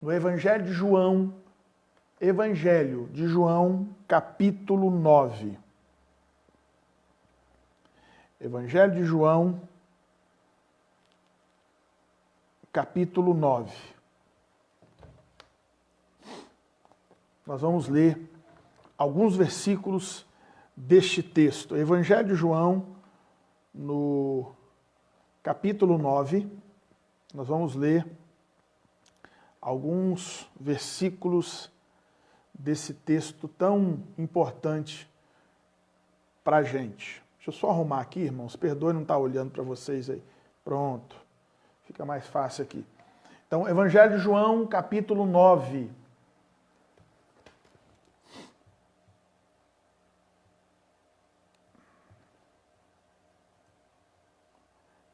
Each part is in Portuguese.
no Evangelho de João, capítulo 9. Evangelho de João, capítulo 9. Nós vamos ler alguns versículos deste texto. Evangelho de João, no capítulo 9, nós vamos ler alguns versículos desse texto tão importante para a gente. Deixa eu só arrumar aqui, irmãos. Perdoe não estar olhando para vocês aí. Pronto. Fica mais fácil aqui. Então, Evangelho de João, capítulo 9.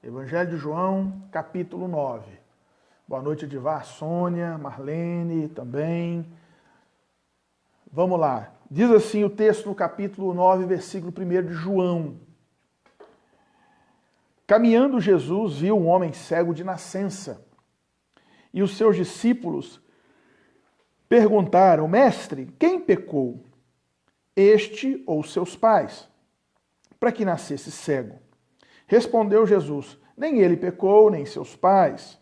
Evangelho de João, capítulo 9. Boa noite, Edivar, Sônia, Marlene também. Vamos lá. Diz assim o texto no capítulo 9, versículo 1 de João. Caminhando Jesus viu um homem cego de nascença. E os seus discípulos perguntaram: Mestre, quem pecou, este ou seus pais, para que nascesse cego? Respondeu Jesus: Nem ele pecou, nem seus pais,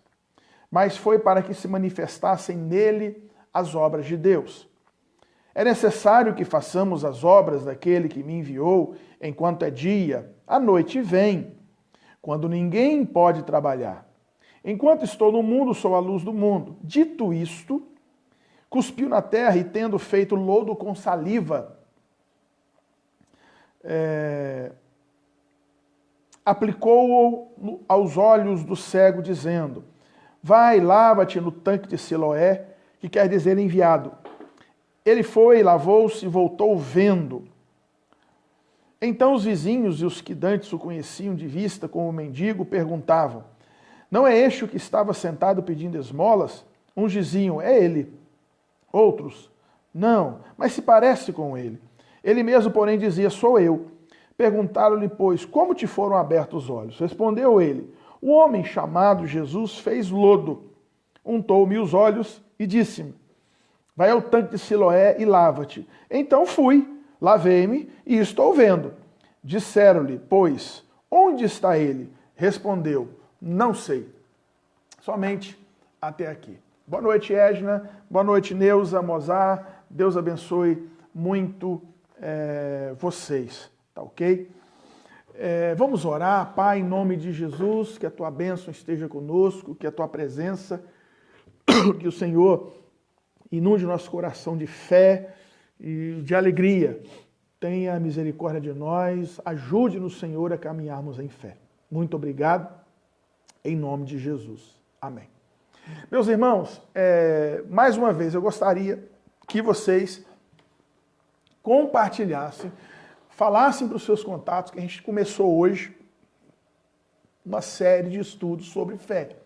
mas foi para que se manifestassem nele as obras de Deus. É necessário que façamos as obras daquele que me enviou enquanto é dia. A noite vem, quando ninguém pode trabalhar. Enquanto estou no mundo, sou a luz do mundo. Dito isto, cuspiu na terra e, tendo feito lodo com saliva, aplicou-o aos olhos do cego, dizendo: Vai, lava-te no tanque de Siloé, que quer dizer enviado. Ele foi, lavou-se e voltou vendo. Então os vizinhos e os que dantes o conheciam de vista como mendigo perguntavam: Não é este o que estava sentado pedindo esmolas? Uns diziam: É ele. Outros: Não, mas se parece com ele. Ele mesmo, porém, dizia: Sou eu. Perguntaram-lhe, pois, como te foram abertos os olhos? Respondeu ele: O homem chamado Jesus fez lodo, untou-me os olhos e disse-me: Vai ao tanque de Siloé e lava-te. Então fui, lavei-me e estou vendo. Disseram-lhe, pois, onde está ele? Respondeu: Não sei. Somente até aqui. Boa noite, Edna. Boa noite, Neuza, Mozart. Deus abençoe muito vocês. Tá ok? Vamos orar. Pai, em nome de Jesus, que a tua bênção esteja conosco, que a tua presença, que o Senhor inunde nosso coração de fé e de alegria. Tenha misericórdia de nós, ajude-nos, Senhor, a caminharmos em fé. Muito obrigado, em nome de Jesus. Amém. Meus irmãos, mais uma vez eu gostaria que vocês compartilhassem, falassem para os seus contatos que a gente começou hoje uma série de estudos sobre fé.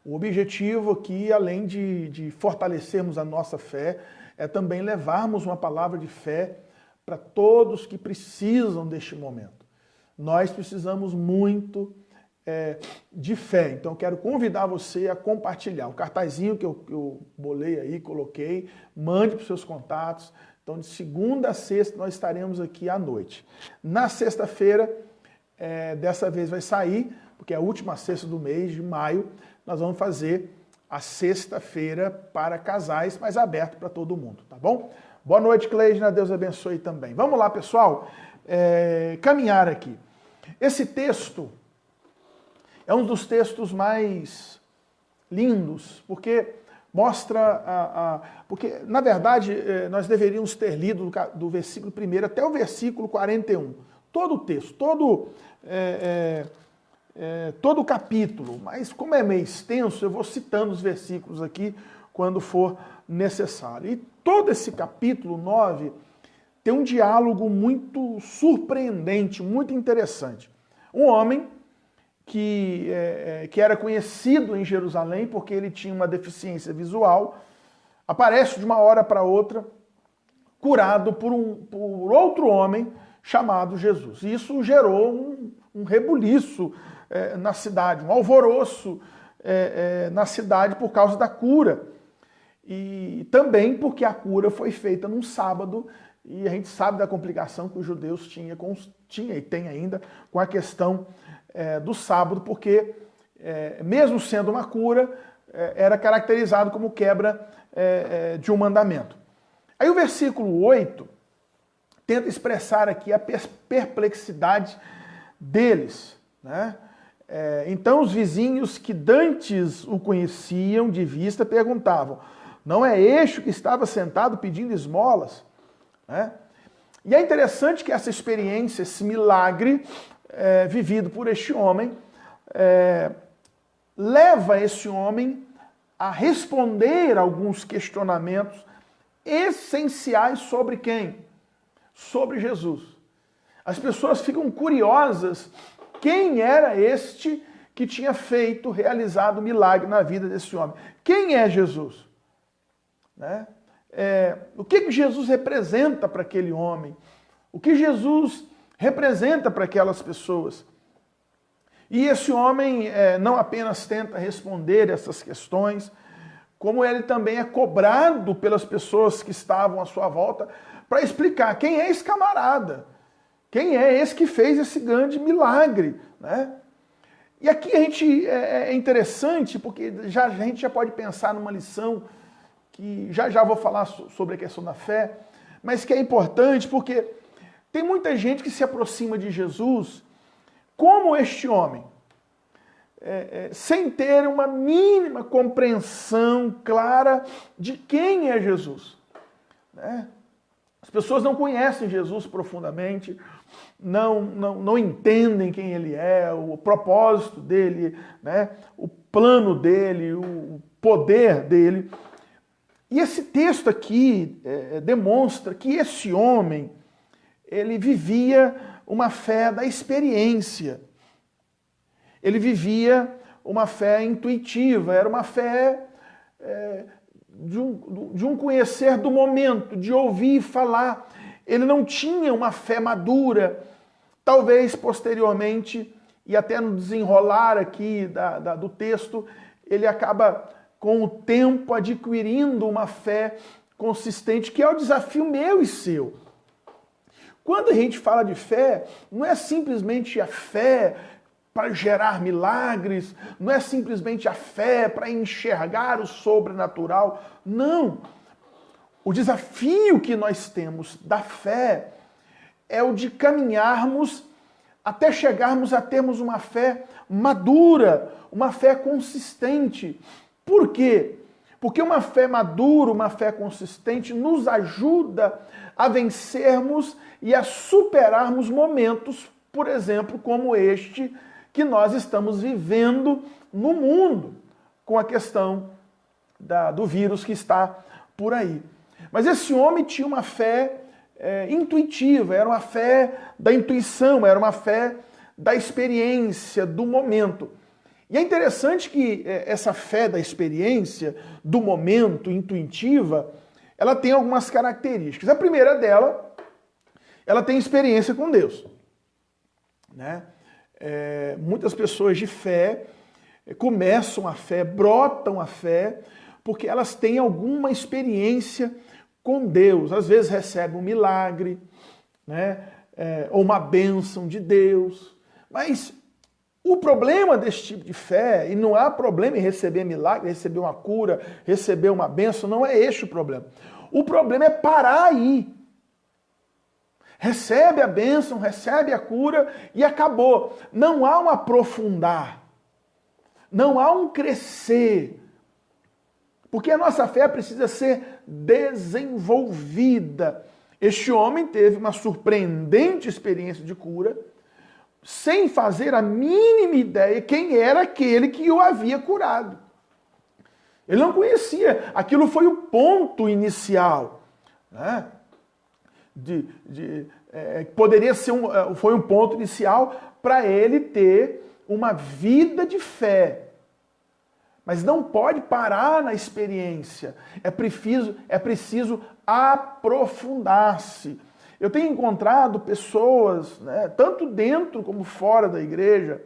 O objetivo aqui, além de fortalecermos a nossa fé, é também levarmos uma palavra de fé para todos que precisam deste momento. Nós precisamos muito de fé, então eu quero convidar você a compartilhar. O cartazinho que eu bolei aí, coloquei, mande para os seus contatos. Então, de segunda a sexta, nós estaremos aqui à noite. Na sexta-feira, dessa vez vai sair, porque é a última sexta do mês de maio, nós vamos fazer a sexta-feira para casais, mas aberto para todo mundo, tá bom? Boa noite, Cleidna, Deus abençoe também. Vamos lá, pessoal, caminhar aqui. Esse texto é um dos textos mais lindos, porque mostra, porque, na verdade, nós deveríamos ter lido do versículo 1 até o versículo 41. Todo o texto, todo o capítulo, mas como é meio extenso, eu vou citando os versículos aqui quando for necessário. E todo esse capítulo 9 tem um diálogo muito surpreendente, muito interessante. Um homem que era conhecido em Jerusalém porque ele tinha uma deficiência visual, aparece de uma hora para outra curado por outro homem chamado Jesus. E isso gerou um rebuliço na cidade, um alvoroço na cidade por causa da cura. E também porque a cura foi feita num sábado, e a gente sabe da complicação que os judeus tinha e tem ainda com a questão do sábado, porque mesmo sendo uma cura, era caracterizado como quebra de um mandamento. Aí o versículo 8 tenta expressar aqui a perplexidade deles, né? Então os vizinhos que dantes o conheciam de vista perguntavam: não é este que estava sentado pedindo esmolas? Né? E é interessante que essa experiência, esse milagre vivido por este homem, leva esse homem a responder alguns questionamentos essenciais sobre quem? Sobre Jesus. As pessoas ficam curiosas quem era este que tinha realizado o milagre na vida desse homem. Quem é Jesus? Né? O que Jesus representa para aquele homem? O que Jesus representa para aquelas pessoas? E esse homem não apenas tenta responder essas questões, como ele também é cobrado pelas pessoas que estavam à sua volta para explicar quem é esse camarada, quem é esse que fez esse grande milagre, né? E aqui a gente é interessante porque a gente já pode pensar numa lição que já vou falar sobre a questão da fé, mas que é importante porque tem muita gente que se aproxima de Jesus como este homem, sem ter uma mínima compreensão clara de quem é Jesus, né? As pessoas não conhecem Jesus profundamente, não entendem quem ele é, o propósito dele, né? O plano dele, o poder dele. E esse texto aqui demonstra que esse homem, ele vivia uma fé da experiência. Ele vivia uma fé intuitiva, era uma fé de um conhecer do momento, de ouvir falar. Ele não tinha uma fé madura. Talvez posteriormente, e até no desenrolar aqui do texto, ele acaba com o tempo adquirindo uma fé consistente, que é o desafio meu e seu. Quando a gente fala de fé, não é simplesmente a fé para gerar milagres, não é simplesmente a fé para enxergar o sobrenatural. Não. O desafio que nós temos da fé é o de caminharmos até chegarmos a termos uma fé madura, uma fé consistente. Por quê? Porque uma fé madura, uma fé consistente nos ajuda a vencermos e a superarmos momentos, por exemplo, como este que nós estamos vivendo no mundo, com a questão do vírus que está por aí. Mas esse homem tinha uma fé intuitiva, era uma fé da intuição, era uma fé da experiência, do momento. E é interessante que essa fé da experiência, do momento, intuitiva, ela tem algumas características. A primeira dela, ela tem experiência com Deus, né? Muitas pessoas de fé começam a fé, brotam a fé, porque elas têm alguma experiência com Deus. Às vezes recebem um milagre, né? Ou uma bênção de Deus. Mas o problema desse tipo de fé, e não há problema em receber milagre, receber uma cura, receber uma bênção, não é este o problema. O problema é parar aí. Recebe a bênção, recebe a cura e acabou. Não há um aprofundar. Não há um crescer. Porque a nossa fé precisa ser desenvolvida. Este homem teve uma surpreendente experiência de cura, sem fazer a mínima ideia quem era aquele que o havia curado. Ele não conhecia. Aquilo foi o ponto inicial, né? Poderia ser foi um ponto inicial para ele ter uma vida de fé. Mas não pode parar na experiência. É preciso aprofundar-se. Eu tenho encontrado pessoas, né, tanto dentro como fora da igreja,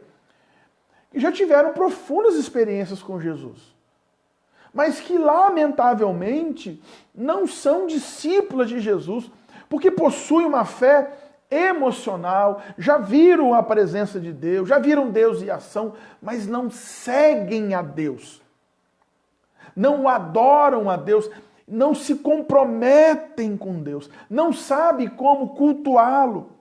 que já tiveram profundas experiências com Jesus, mas que, lamentavelmente, não são discípulas de Jesus, porque possuem uma fé emocional, já viram a presença de Deus, já viram Deus em ação, mas não seguem a Deus, não adoram a Deus, não se comprometem com Deus, não sabem como cultuá-lo,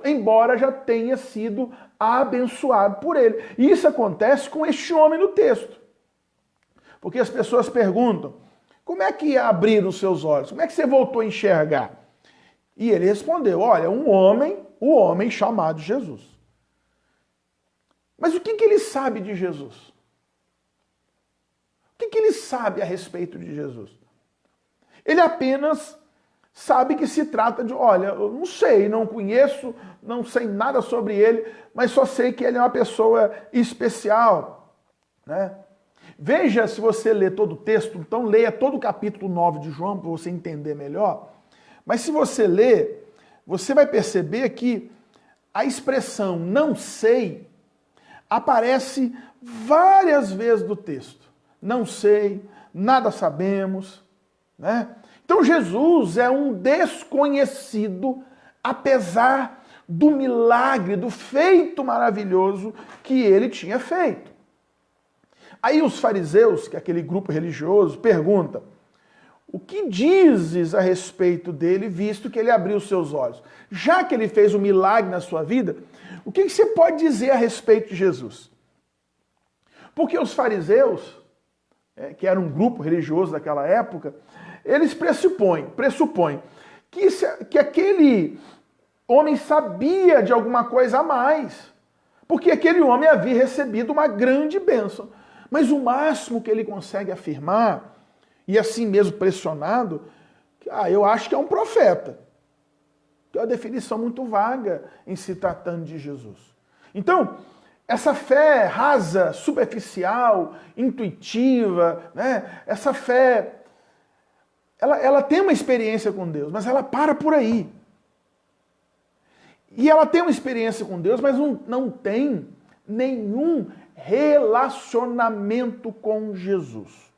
embora já tenha sido abençoado por ele. E isso acontece com este homem no texto. Porque as pessoas perguntam, como é que abriram os seus olhos? Como é que você voltou a enxergar? E ele respondeu, olha, o homem chamado Jesus. Mas o que ele sabe de Jesus? O que ele sabe a respeito de Jesus? Ele apenas sabe que se trata de, olha, eu não sei, não conheço, não sei nada sobre ele, mas só sei que ele é uma pessoa especial, né? Veja, se você ler todo o texto, então leia todo o capítulo 9 de João para você entender melhor. Mas se você ler, você vai perceber que a expressão não sei aparece várias vezes no texto. Não sei, nada sabemos, né? Então Jesus é um desconhecido, apesar do milagre, do feito maravilhoso que ele tinha feito. Aí os fariseus, que é aquele grupo religioso, perguntam, o que dizes a respeito dele, visto que ele abriu os seus olhos? Já que ele fez um milagre na sua vida, o que você pode dizer a respeito de Jesus? Porque os fariseus, que era um grupo religioso daquela época, eles pressupõem que aquele homem sabia de alguma coisa a mais, porque aquele homem havia recebido uma grande bênção. Mas o máximo que ele consegue afirmar, e assim mesmo pressionado, eu acho que é um profeta. Que é uma definição muito vaga em se tratando de Jesus. Então, essa fé rasa, superficial, intuitiva, né? Essa fé, ela tem uma experiência com Deus, mas ela para por aí. E ela tem uma experiência com Deus, mas não tem nenhum relacionamento com Jesus.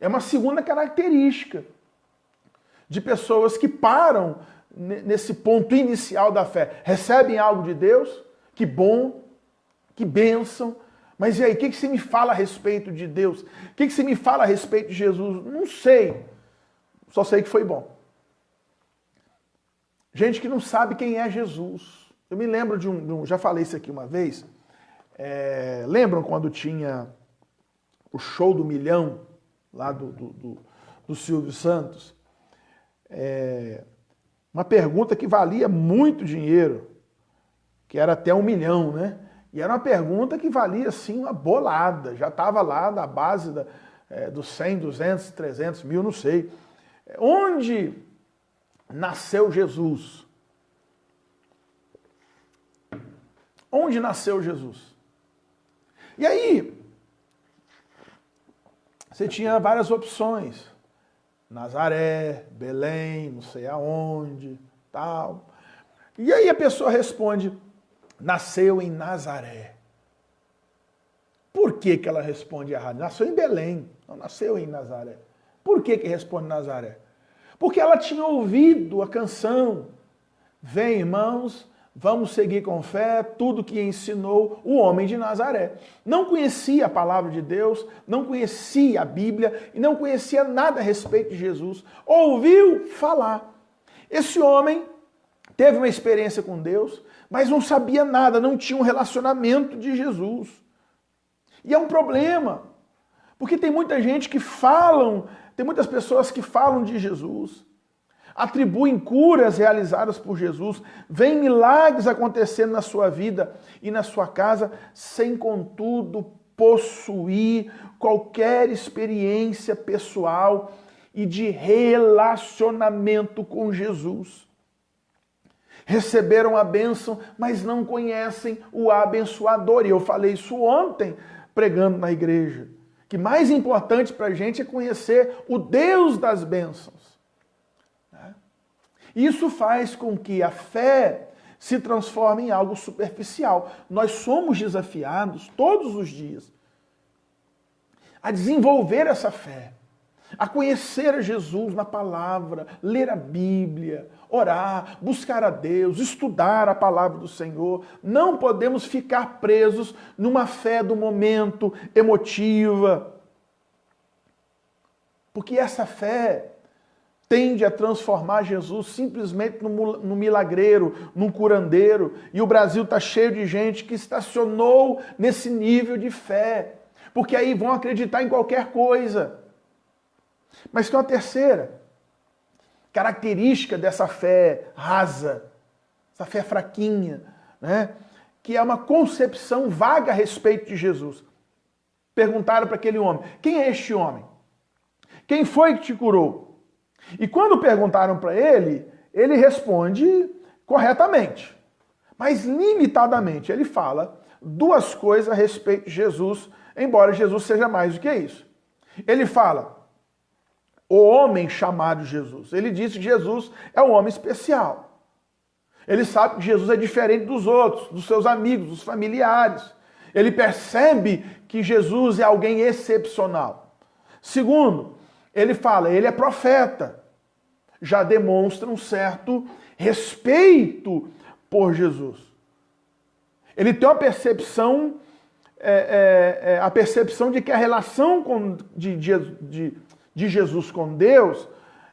É uma segunda característica de pessoas que param nesse ponto inicial da fé. Recebem algo de Deus, que bom, que bênção, mas e aí, o que você me fala a respeito de Deus? O que você me fala a respeito de Jesus? Não sei, só sei que foi bom. Gente que não sabe quem é Jesus. Eu me lembro já falei isso aqui uma vez, lembram quando tinha o show do milhão, lá do Silvio Santos? Uma pergunta que valia muito dinheiro, que era até 1 milhão, né? E era uma pergunta que valia, assim, uma bolada. Já estava lá na base dos 100, 200, 300 mil, não sei. Onde nasceu Jesus? Onde nasceu Jesus? E aí, você tinha várias opções. Nazaré, Belém, não sei aonde, tal. E aí a pessoa responde, nasceu em Nazaré. Por que ela responde errado? Nasceu em Belém, não nasceu em Nazaré. Por que responde Nazaré? Porque ela tinha ouvido a canção, vem irmãos, vamos seguir com fé tudo que ensinou o homem de Nazaré. Não conhecia a palavra de Deus, não conhecia a Bíblia e não conhecia nada a respeito de Jesus. Ouviu falar. Esse homem teve uma experiência com Deus, mas não sabia nada, não tinha um relacionamento de Jesus. E é um problema, porque tem muita gente que tem muitas pessoas que falam de Jesus, atribuem curas realizadas por Jesus, veem milagres acontecendo na sua vida e na sua casa, sem, contudo, possuir qualquer experiência pessoal e de relacionamento com Jesus. Receberam a bênção, mas não conhecem o abençoador. E eu falei isso ontem, pregando na igreja, que mais importante para a gente é conhecer o Deus das bênçãos. Isso faz com que a fé se transforma em algo superficial. Nós somos desafiados todos os dias a desenvolver essa fé, a conhecer a Jesus na palavra, ler a Bíblia, orar, buscar a Deus, estudar a palavra do Senhor. Não podemos ficar presos numa fé do momento, emotiva, porque essa fé tende a transformar Jesus simplesmente num milagreiro, num curandeiro. E o Brasil está cheio de gente que estacionou nesse nível de fé, porque aí vão acreditar em qualquer coisa. Mas tem uma terceira característica dessa fé rasa, essa fé fraquinha, né? Que é uma concepção vaga a respeito de Jesus. Perguntaram para aquele homem: quem é este homem? Quem foi que te curou? E quando perguntaram para ele, ele responde corretamente, mas limitadamente. Ele fala duas coisas a respeito de Jesus, embora Jesus seja mais do que isso. Ele fala o homem chamado Jesus. Ele disse que Jesus é um homem especial. Ele sabe que Jesus é diferente dos outros, dos seus amigos, dos familiares. Ele percebe que Jesus é alguém excepcional. Segundo, ele fala, ele é profeta. Já demonstra um certo respeito por Jesus. Ele tem uma percepção, a percepção de que a relação de Jesus com Deus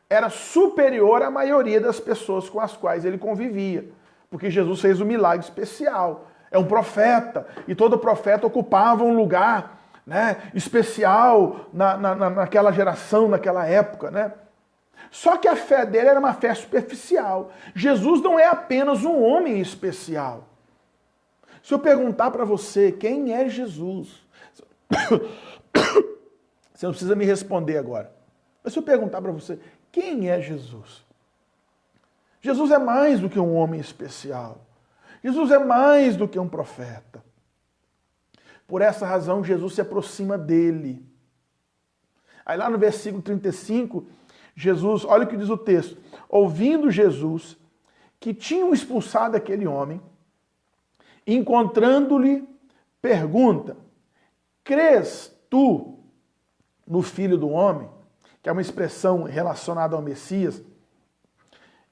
era superior à maioria das pessoas com as quais ele convivia. Porque Jesus fez um milagre especial. É um profeta. E todo profeta ocupava um lugar, né, especial naquela geração, naquela época, né? Só que a fé dele era uma fé superficial. Jesus não é apenas um homem especial. Se eu perguntar para você quem é Jesus, você não precisa me responder agora. Mas se eu perguntar para você quem é Jesus? Jesus é mais do que um homem especial. Jesus é mais do que um profeta. Por essa razão, Jesus se aproxima dele. Aí lá no versículo 35, Jesus, olha o que diz o texto. Ouvindo Jesus que tinham expulsado aquele homem, encontrando-lhe, pergunta: crês tu no Filho do Homem? Que é uma expressão relacionada ao Messias.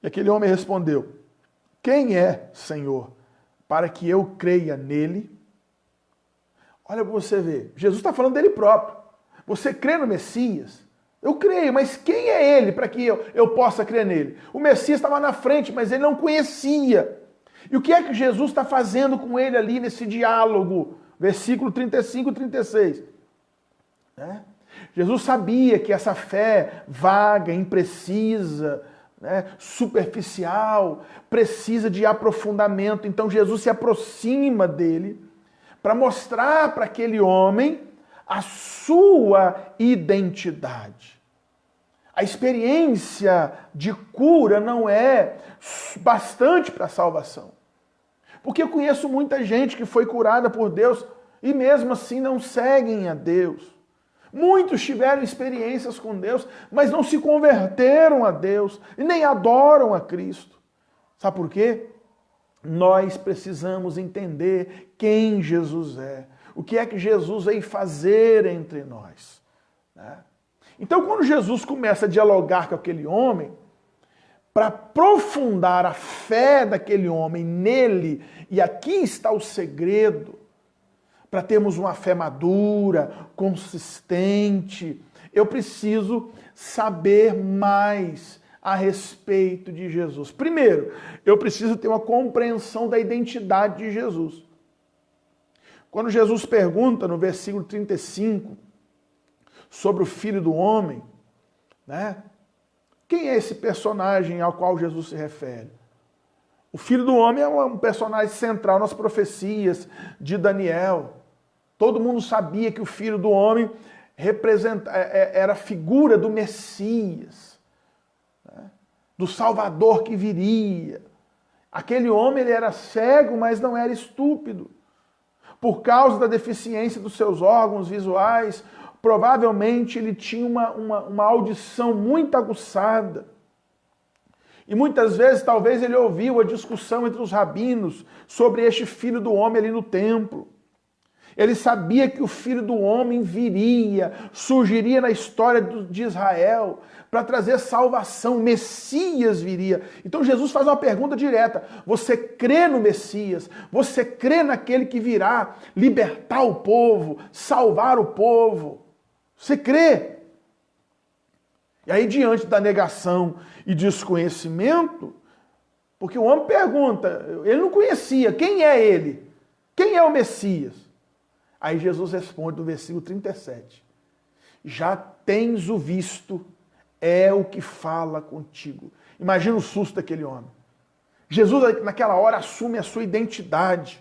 E aquele homem respondeu: quem é, Senhor, para que eu creia nele? Olha para você ver, Jesus está falando dele próprio. Você crê no Messias? Eu creio, mas quem é ele para que eu possa crer nele? O Messias estava na frente, mas ele não conhecia. E o que é que Jesus está fazendo com ele ali nesse diálogo? Versículo 35 e 36. Né? Jesus sabia que essa fé vaga, imprecisa, né, superficial, precisa de aprofundamento. Então Jesus se aproxima dele para mostrar para aquele homem a sua identidade. A experiência de cura não é bastante para a salvação. Porque eu conheço muita gente que foi curada por Deus e mesmo assim não seguem a Deus. Muitos tiveram experiências com Deus, mas não se converteram a Deus e nem adoram a Cristo. Sabe por quê? Nós precisamos entender quem Jesus é. O que é que Jesus veio fazer entre nós. Né? Então, quando Jesus começa a dialogar com aquele homem, para aprofundar a fé daquele homem nele, e aqui está o segredo, para termos uma fé madura, consistente, eu preciso saber mais a respeito de Jesus. Primeiro, eu preciso ter uma compreensão da identidade de Jesus. Quando Jesus pergunta no versículo 35 sobre o Filho do Homem, né? Quem é esse personagem ao qual Jesus se refere? O Filho do Homem é um personagem central nas profecias de Daniel. Todo mundo sabia que o Filho do Homem era a figura do Messias, né? Do Salvador que viria. Aquele homem ele era cego, mas não era estúpido. Por causa da deficiência dos seus órgãos visuais, provavelmente ele tinha uma audição muito aguçada. E muitas vezes, talvez ele ouviu a discussão entre os rabinos sobre este filho do homem ali no templo. Ele sabia que o filho do homem viria, surgiria na história de Israel para trazer salvação, o Messias viria. Então Jesus faz uma pergunta direta: você crê no Messias? Você crê naquele que virá libertar o povo, salvar o povo? Você crê? E aí, diante da negação e desconhecimento, porque o homem pergunta, ele não conhecia, quem é ele? Quem é o Messias? Aí Jesus responde no versículo 37, já tens o visto, é o que fala contigo. Imagina o susto daquele homem. Jesus naquela hora assume a sua identidade.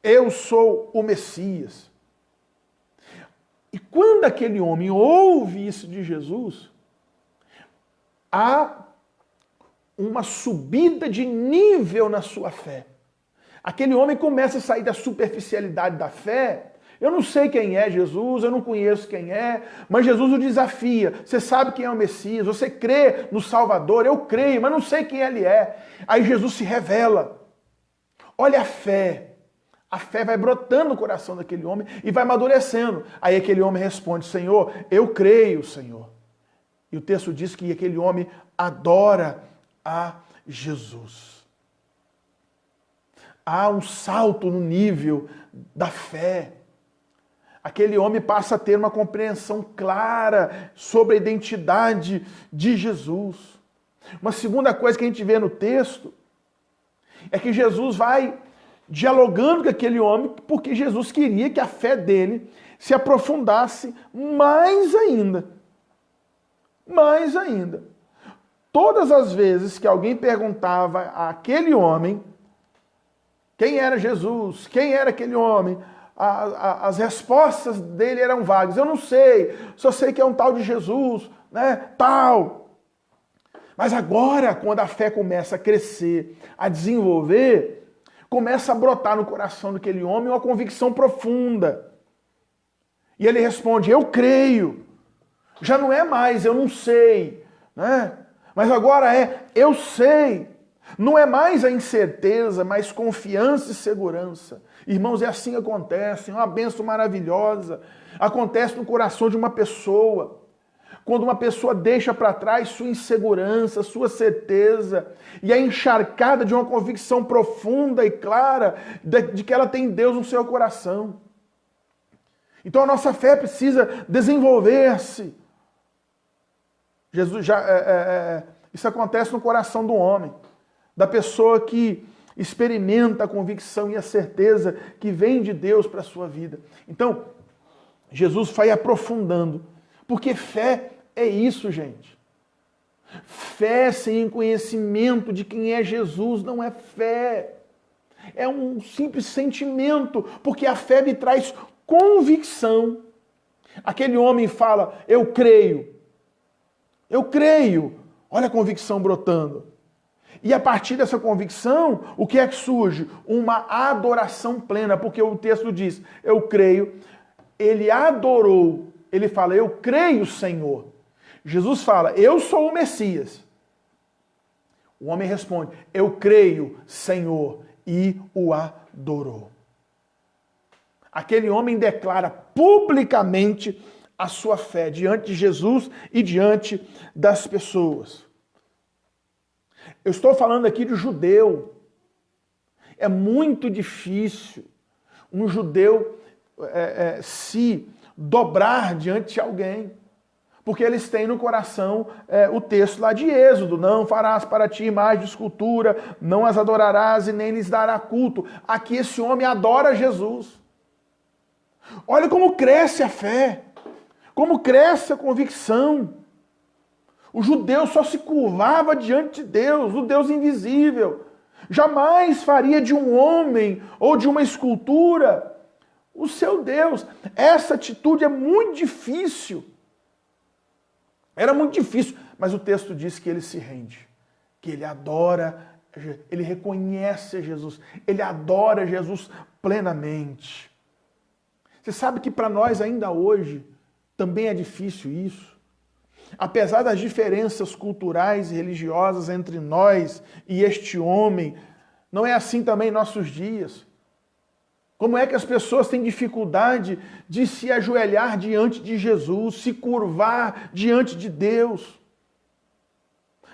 Eu sou o Messias. E quando aquele homem ouve isso de Jesus, há uma subida de nível na sua fé. Aquele homem começa a sair da superficialidade da fé. Eu não sei quem é Jesus, eu não conheço quem é, mas Jesus o desafia. Você sabe quem é o Messias, você crê no Salvador, eu creio, mas não sei quem ele é. Aí Jesus se revela. Olha a fé. A fé vai brotando no coração daquele homem e vai amadurecendo. Aí aquele homem responde, Senhor, eu creio, Senhor. E o texto diz que aquele homem adora a Jesus. Há um salto no nível da fé. Aquele homem passa a ter uma compreensão clara sobre a identidade de Jesus. Uma segunda coisa que a gente vê no texto é que Jesus vai dialogando com aquele homem, porque Jesus queria que a fé dele se aprofundasse mais ainda. Mais ainda. Todas as vezes que alguém perguntava àquele homem quem era Jesus, quem era aquele homem, as respostas dele eram vagas. Eu não sei, só sei que é um tal de Jesus, né? Tal. Mas agora, quando a fé começa a crescer, a desenvolver, começa a brotar no coração daquele homem uma convicção profunda. E ele responde, eu creio. Já não é mais, eu não sei, né? Mas agora é, eu sei. Não é mais a incerteza, mas confiança e segurança. Irmãos, é assim que acontece, é uma bênção maravilhosa. Acontece no coração de uma pessoa. Quando uma pessoa deixa para trás sua insegurança, sua certeza, e é encharcada de uma convicção profunda e clara de que ela tem Deus no seu coração. Então a nossa fé precisa desenvolver-se. Isso acontece no coração do homem, da pessoa que experimenta a convicção e a certeza que vem de Deus para a sua vida. Então, Jesus vai aprofundando, porque fé é isso, gente. Fé sem conhecimento de quem é Jesus não é fé. É um simples sentimento, porque a fé me traz convicção. Aquele homem fala, eu creio. Eu creio. Olha a convicção brotando. E a partir dessa convicção, o que é que surge? Uma adoração plena, porque o texto diz, eu creio. Ele adorou. Ele fala, eu creio, Senhor. Jesus fala, eu sou o Messias. O homem responde, eu creio, Senhor, e o adorou. Aquele homem declara publicamente a sua fé diante de Jesus e diante das pessoas. Eu estou falando aqui de judeu. É muito difícil um judeu se dobrar diante de alguém. Porque eles têm no coração o texto lá de Êxodo, não farás para ti imagem de escultura, não as adorarás e nem lhes dará culto. Aqui esse homem adora Jesus. Olha como cresce a fé, como cresce a convicção. O judeu só se curvava diante de Deus, o Deus invisível. Jamais faria de um homem ou de uma escultura o seu Deus. Essa atitude é muito difícil. Era muito difícil, mas o texto diz que ele se rende, que ele adora, ele reconhece Jesus, ele adora Jesus plenamente. Você sabe que para nós ainda hoje também é difícil isso. apesar das diferenças culturais e religiosas entre nós e este homem, não é assim também em nossos dias. Como é que as pessoas têm dificuldade de se ajoelhar diante de Jesus, se curvar diante de Deus?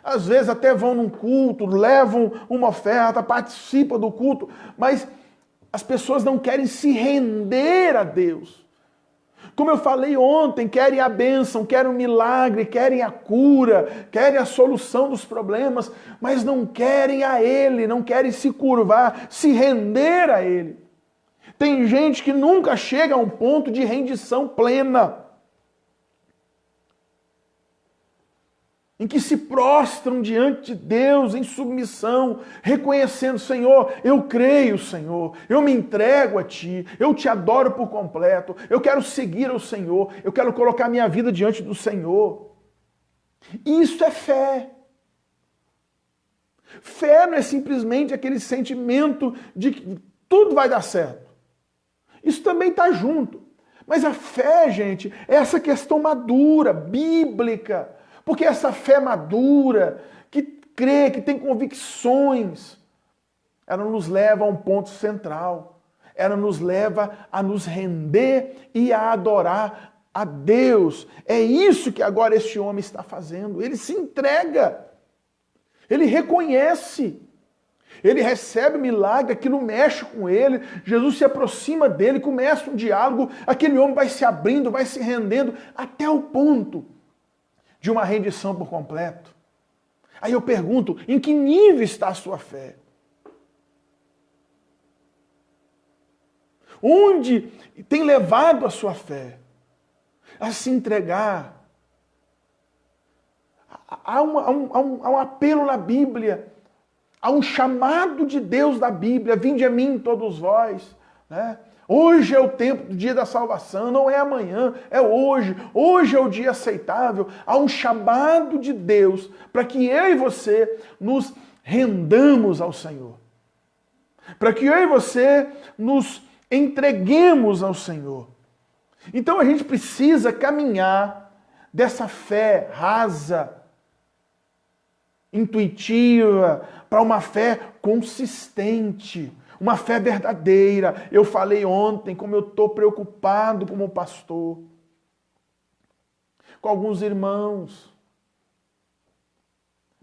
Às vezes até vão num culto, levam uma oferta, participam do culto, mas as pessoas não querem se render a Deus. Como eu falei ontem, querem a bênção, querem o milagre, querem a cura, querem a solução dos problemas, mas não querem a Ele, não querem se curvar, se render a Ele. Tem gente que nunca chega a um ponto de rendição plena, em que se prostram diante de Deus em submissão, reconhecendo, Senhor, eu creio, Senhor, eu me entrego a Ti, eu Te adoro por completo, eu quero seguir ao Senhor, eu quero colocar minha vida diante do Senhor. Isso é fé. Fé não é simplesmente aquele sentimento de que tudo vai dar certo. Isso também está junto. Mas a fé, gente, é essa questão madura, bíblica. Porque essa fé madura, que crê, que tem convicções, ela nos leva a um ponto central. Ela nos leva a nos render e a adorar a Deus. É isso que agora este homem está fazendo. Ele se entrega. Ele reconhece. Ele recebe o milagre, aquilo mexe com ele, Jesus se aproxima dele, começa um diálogo, aquele homem vai se abrindo, vai se rendendo, até o ponto de uma rendição por completo. Aí eu pergunto, em que nível está a sua fé? Onde tem levado a sua fé a se entregar? Há um apelo na Bíblia, há um chamado de Deus da Bíblia, vinde a mim todos vós, né? Hoje é o tempo do dia da salvação, não é amanhã, é hoje. Hoje é o dia aceitável. Há um chamado de Deus para que eu e você nos rendamos ao Senhor. Para que eu e você nos entreguemos ao Senhor. Então a gente precisa caminhar dessa fé rasa, intuitiva, para uma fé consistente. Uma fé verdadeira. Eu falei ontem como eu estou preocupado como pastor com alguns irmãos.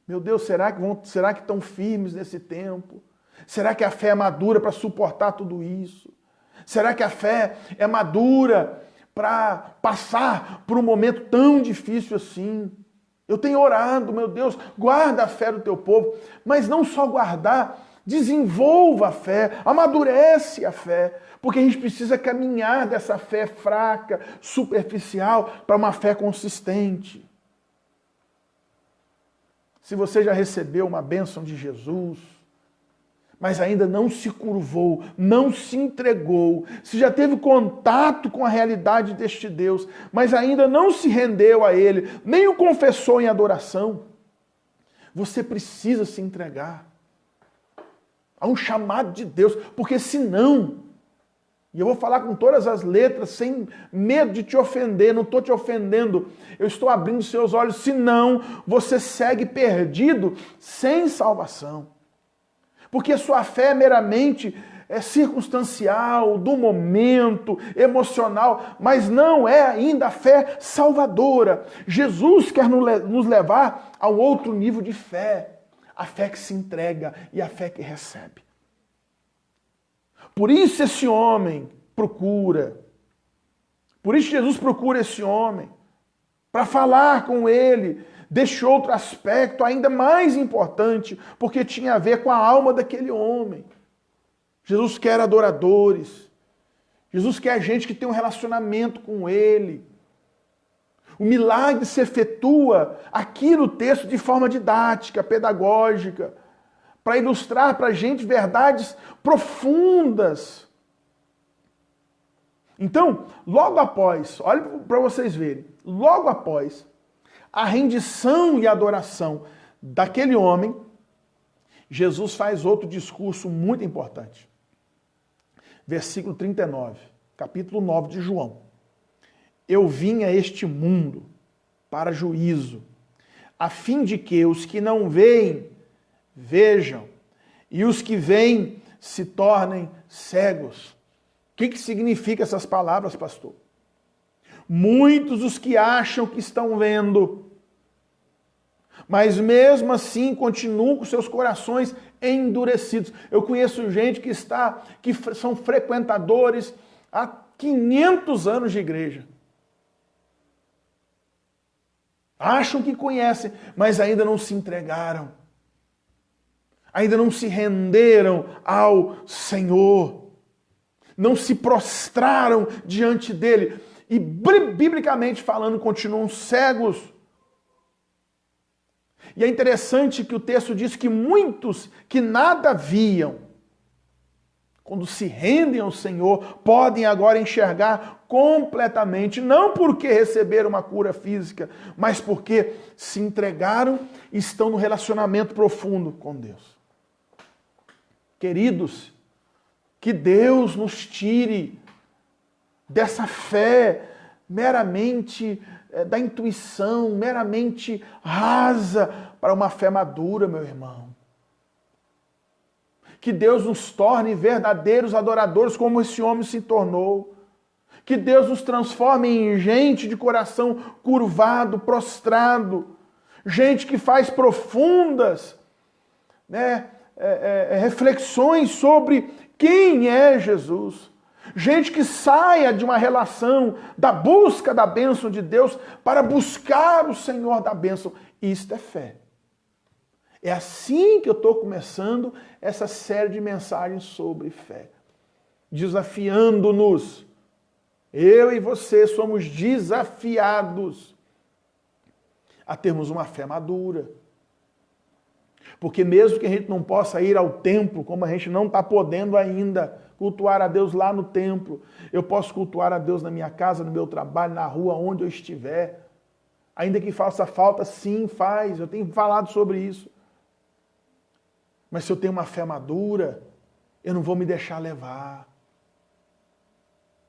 Meu Deus, será que estão firmes nesse tempo? Será que a fé é madura para suportar tudo isso? Será que a fé é madura para passar por um momento tão difícil assim? Eu tenho orado, meu Deus, guarda a fé do teu povo, mas não só guardar, desenvolva a fé, amadurece a fé, porque a gente precisa caminhar dessa fé fraca, superficial, para uma fé consistente. Se você já recebeu uma bênção de Jesus, mas ainda não se curvou, não se entregou, se já teve contato com a realidade deste Deus, mas ainda não se rendeu a Ele, nem o confessou em adoração, você precisa se entregar. Há um chamado de Deus, porque senão, e eu vou falar com todas as letras, sem medo de te ofender, não estou te ofendendo, eu estou abrindo seus olhos, senão você segue perdido, sem salvação. Porque a sua fé é meramente circunstancial, do momento, emocional, mas não é ainda a fé salvadora. Jesus quer nos levar a um outro nível de fé. A fé que se entrega e a fé que recebe. Por isso esse homem procura. Por isso Jesus procura esse homem. Para falar com ele deste outro aspecto ainda mais importante, porque tinha a ver com a alma daquele homem. Jesus quer adoradores. Jesus quer gente que tem um relacionamento com ele. O milagre se efetua aqui no texto de forma didática, pedagógica, para ilustrar para a gente verdades profundas. Então, logo após, olha para vocês verem, logo após a rendição e adoração daquele homem, Jesus faz outro discurso muito importante. Versículo 39, capítulo 9 de João. Eu vim a este mundo para juízo, a fim de que os que não veem, vejam, e os que veem se tornem cegos. O que significa essas palavras, pastor? Muitos os que acham que estão vendo, mas mesmo assim continuam com seus corações endurecidos. Eu conheço gente que são frequentadores há 500 anos de igreja. Acham que conhecem, mas ainda não se entregaram. Ainda não se renderam ao Senhor. Não se prostraram diante dele. E, biblicamente falando, continuam cegos. E é interessante que o texto diz que muitos que nada viam, quando se rendem ao Senhor, podem agora enxergar completamente, não porque receberam uma cura física, mas porque se entregaram e estão no relacionamento profundo com Deus. Queridos, que Deus nos tire dessa fé meramente da intuição, meramente rasa, para uma fé madura, meu irmão. Que Deus nos torne verdadeiros adoradores como esse homem se tornou. Que Deus nos transforme em gente de coração curvado, prostrado. Gente que faz profundas reflexões sobre quem é Jesus. Gente que saia de uma relação da busca da bênção de Deus para buscar o Senhor da bênção. Isto é fé. É assim que eu estou começando essa série de mensagens sobre fé. Desafiando-nos. Eu e você somos desafiados a termos uma fé madura. Porque mesmo que a gente não possa ir ao templo, como a gente não está podendo ainda cultuar a Deus lá no templo, eu posso cultuar a Deus na minha casa, no meu trabalho, na rua, onde eu estiver. Ainda que faça falta, sim, faz. Eu tenho falado sobre isso. Mas se eu tenho uma fé madura, eu não vou me deixar levar.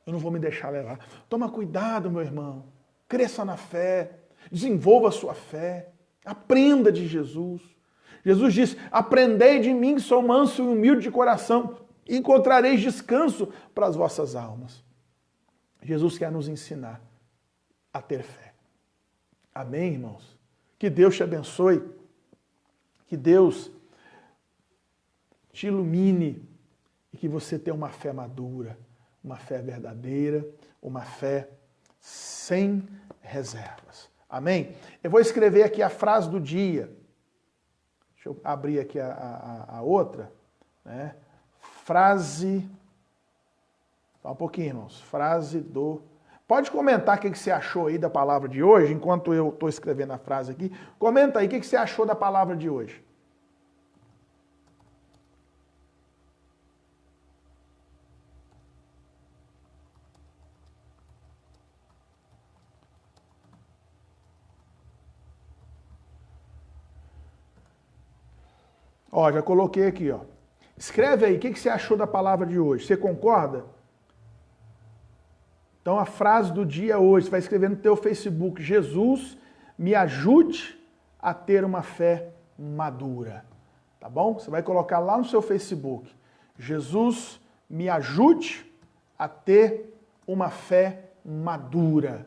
Eu não vou me deixar levar. Toma cuidado, meu irmão. Cresça na fé. Desenvolva a sua fé. Aprenda de Jesus. Jesus disse, aprendei de mim, que sou manso e humilde de coração, e encontrareis descanso para as vossas almas. Jesus quer nos ensinar a ter fé. Amém, irmãos? Que Deus te abençoe. Que Deus te ilumine e que você tenha uma fé madura, uma fé verdadeira, uma fé sem reservas. Amém? Eu vou escrever aqui a frase do dia. Deixa eu abrir aqui a outra. Né? Frase... Só um pouquinho, irmãos. Frase do... Pode comentar o que você achou aí da palavra de hoje, enquanto eu estou escrevendo a frase aqui. Comenta aí o que você achou da palavra de hoje. Ó, já coloquei aqui, ó. Escreve aí, o que você achou da palavra de hoje? Você concorda? Então a frase do dia hoje, você vai escrever no teu Facebook, Jesus, me ajude a ter uma fé madura. Tá bom? Você vai colocar lá no seu Facebook, Jesus, me ajude a ter uma fé madura.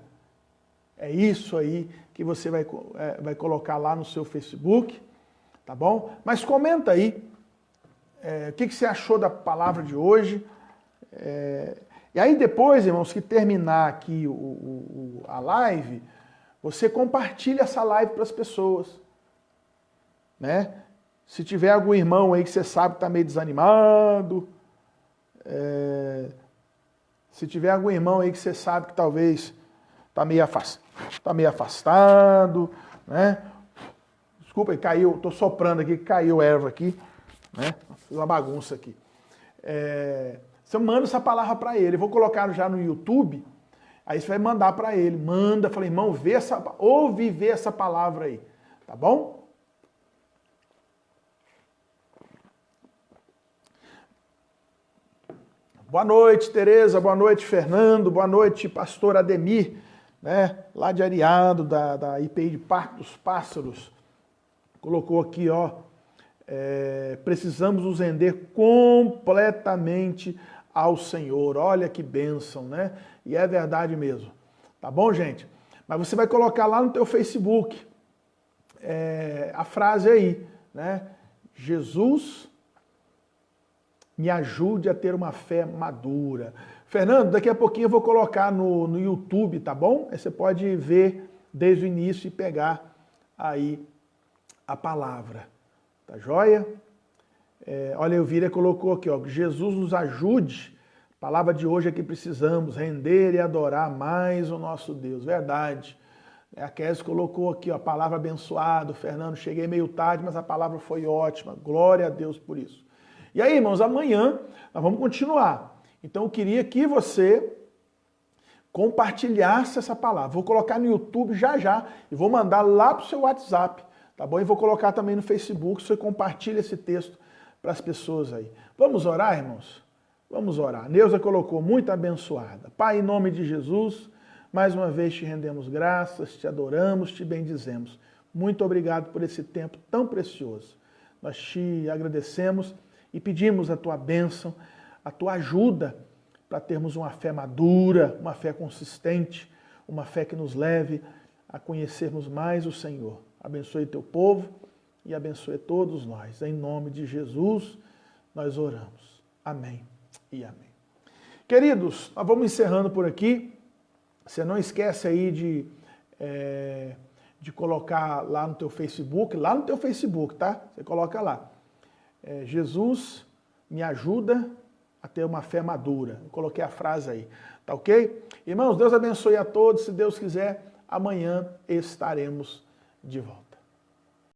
É isso aí que você vai colocar lá no seu Facebook. Tá bom? Mas comenta aí o que você achou da palavra de hoje. E aí depois, irmãos, que terminar aqui a live, você compartilha essa live para as pessoas. Né? Se tiver algum irmão aí que você sabe que está meio desanimado, se tiver algum irmão aí que você sabe que talvez está meio afastado, né? Desculpa, caiu, estou soprando aqui, caiu erva aqui, né? Fiz uma bagunça aqui. Você manda essa palavra para ele, eu vou colocar já no YouTube, aí você vai mandar para ele, manda, fala, irmão, ouve e vê essa palavra aí, tá bom? Boa noite, Tereza, boa noite, Fernando, boa noite, pastor Ademir, né, lá de Areado, da IPI de Parque dos Pássaros, colocou aqui, ó, precisamos nos render completamente ao Senhor. Olha que bênção, né? E é verdade mesmo. Tá bom, gente? Mas você vai colocar lá no teu Facebook a frase aí, né? Jesus me ajude a ter uma fé madura. Fernando, daqui a pouquinho eu vou colocar no YouTube, tá bom? Aí você pode ver desde o início e pegar aí a palavra. Tá joia? Olha, a Elvira colocou aqui, ó, Jesus nos ajude. A palavra de hoje é que precisamos render e adorar mais o nosso Deus. Verdade. A Kézia colocou aqui, ó, a palavra abençoada. Fernando, cheguei meio tarde, mas a palavra foi ótima. Glória a Deus por isso. E aí, irmãos, amanhã nós vamos continuar. Então eu queria que você compartilhasse essa palavra. Vou colocar no YouTube já e vou mandar lá para o seu WhatsApp, tá bom? E vou colocar também no Facebook, você compartilha esse texto para as pessoas aí. Vamos orar, irmãos? Vamos orar. Neuza colocou, muito abençoada. Pai, em nome de Jesus, mais uma vez te rendemos graças, te adoramos, te bendizemos. Muito obrigado por esse tempo tão precioso. Nós te agradecemos e pedimos a tua bênção, a tua ajuda para termos uma fé madura, uma fé consistente, uma fé que nos leve a conhecermos mais o Senhor. Abençoe teu povo e abençoe todos nós. Em nome de Jesus, nós oramos. Amém e amém. Queridos, nós vamos encerrando por aqui. Você não esquece aí de colocar lá no teu Facebook, tá? Você coloca lá. Jesus me ajuda a ter uma fé madura. Eu coloquei a frase aí, tá ok? Irmãos, Deus abençoe a todos. Se Deus quiser, amanhã estaremos de volta.